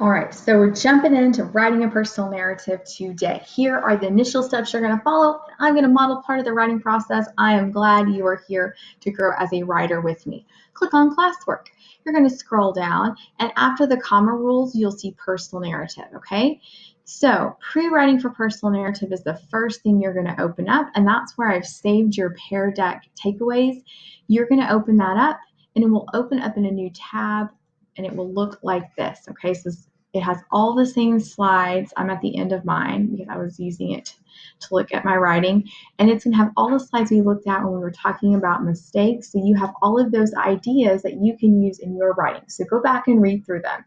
All right, so we're jumping into writing a personal narrative today. Here are the initial steps you're going to follow. I'm going to model part of the writing process. I am glad you are here to grow as a writer with me. Click on classwork. You're going to scroll down, and after the comma rules, you'll see personal narrative, okay? So pre-writing for personal narrative is the first thing you're going to open up, and that's where I've saved your Pear Deck takeaways. You're going to open that up, and it will open up in a new tab, and it will look like this, okay? So it has all the same slides. I'm at the end of mine because I was using it to look at my writing. And it's going to have all the slides we looked at when we were talking about mistakes. So you have all of those ideas that you can use in your writing. So go back and read through them.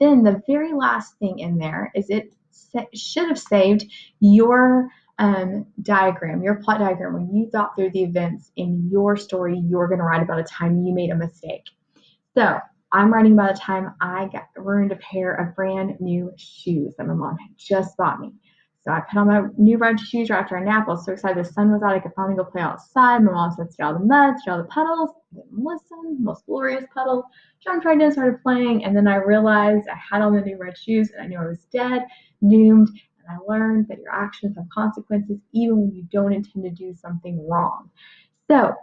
Then the very last thing in there is it should have saved your diagram, your plot diagram, when you thought through the events in your story you're going to write about a time you made a mistake. So I'm writing about a time I ruined a pair of brand new shoes that my mom had just bought me. So I put on my new red shoes right after a nap. I was so excited the sun was out, I could finally go play outside. My mom said, "See all the mud, see all the puddles." I didn't listen. Most glorious puddle. Jumped right in, started playing, and then I realized I had on the new red shoes, and I knew I was dead, doomed. And I learned that your actions have consequences, even when you don't intend to do something wrong. So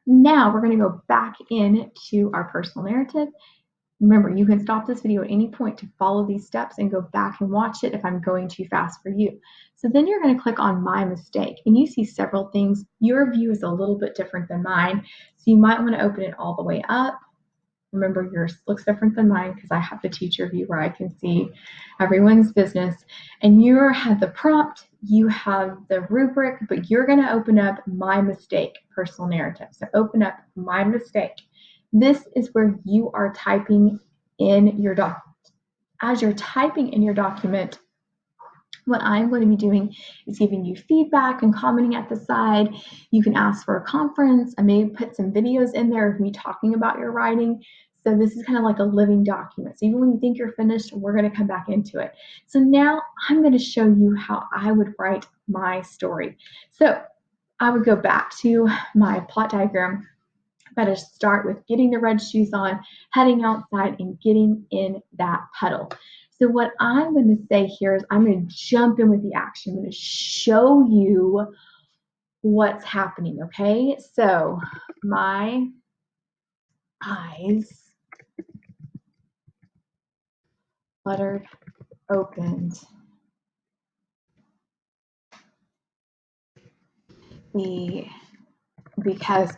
now we're going to go back into our personal narrative. Remember, you can stop this video at any point to follow these steps and go back and watch it if I'm going too fast for you. So then you're going to click on My Mistake, and you see several things. Your view is a little bit different than mine, so you might want to open it all the way up. Remember, yours looks different than mine because I have the teacher view where I can see everyone's business. And you have the prompt, you have the rubric, but you're going to open up My Mistake personal narrative. So open up My Mistake. This is where you are typing in your document. As you're typing in your document, what I'm going to be doing is giving you feedback and commenting at the side. You can ask for a conference. I may put some videos in there of me talking about your writing. So this is kind of like a living document. So even when you think you're finished, we're going to come back into it. So now I'm going to show you how I would write my story. So I would go back to my plot diagram. I better start with getting the red shoes on, heading outside, and getting in that puddle. So what I'm going to say here is I'm going to jump in with the action. I'm going to show you what's happening, okay? So my eyes fluttered, opened. Because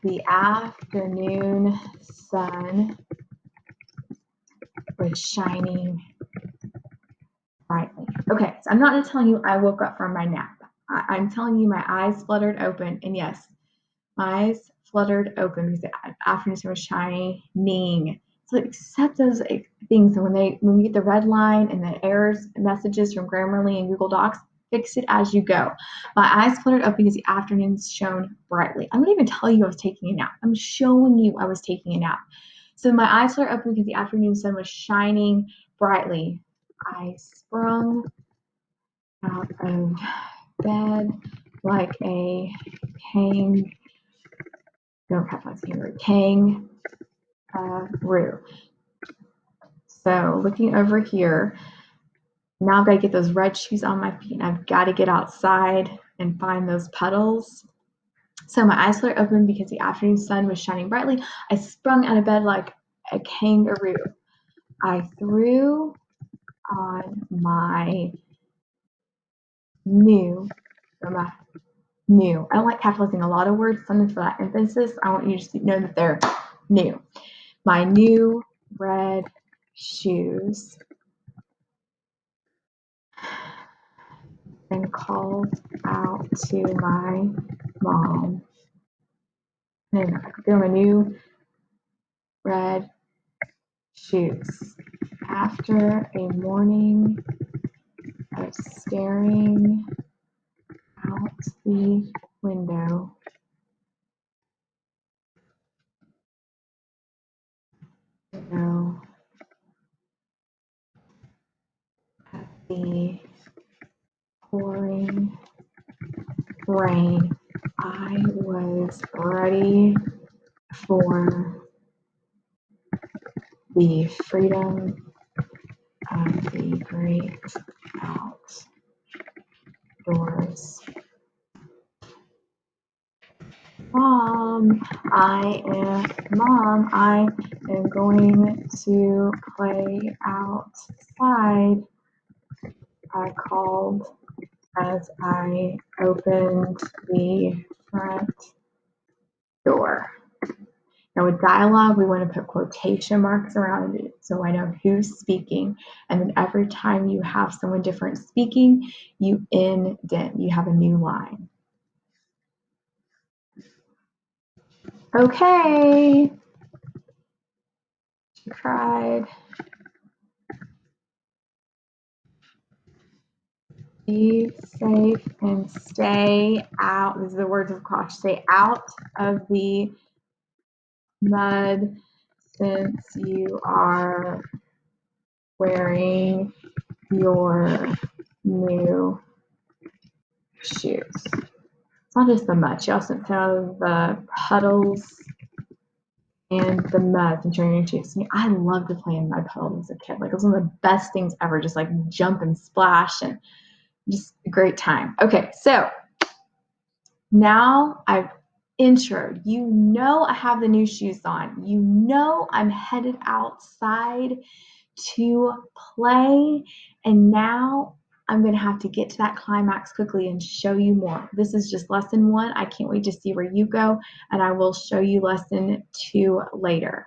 the afternoon sun was shining brightly. Okay, so I'm not telling you I woke up from my nap. I'm telling you my eyes fluttered open, and yes, my eyes fluttered open because the afternoon sun was shining. So accept those things. And when we get the red line and the errors messages from Grammarly and Google Docs, fix it as you go. My eyes fluttered open because the afternoon shone brightly. I'm not even telling you I was taking a nap. I'm showing you I was taking a nap. So my eyes fluttered open because the afternoon sun was shining brightly. I sprung out of bed like a kangaroo. So looking over here, now I've got to get those red shoes on my feet, and I've got to get outside and find those puddles. So my eyes were open because the afternoon sun was shining brightly. I sprung out of bed like a kangaroo. I threw on my new. I don't like capitalizing a lot of words, sometimes for that emphasis. I want you to know that they're new. My new red shoes. And called out to my mom. And I could feel my new red shoes. After a morning of staring out the window, at the pouring rain, I was ready for the freedom of the great outdoors. Mom, I am going to play outside, I called as I opened the front door. Now with dialogue, we want to put quotation marks around it so I know who's speaking. And then every time you have someone different speaking, you indent, you have a new line. Okay. She cried. Be safe and stay out. This is the words of caution. Stay out of the mud since you are wearing your new shoes. It's not just the mud. She also found the puddles and the mud and turning your shoes. I loved to play in mud puddles as a kid. Like it was one of the best things ever. Just like jump and splash and just a great time. Okay, so now I've introed. You know I have the new shoes on. You know I'm headed outside to play. And now I'm going to have to get to that climax quickly and show you more. This is just lesson 1. I can't wait to see where you go, and I will show you lesson 2 later.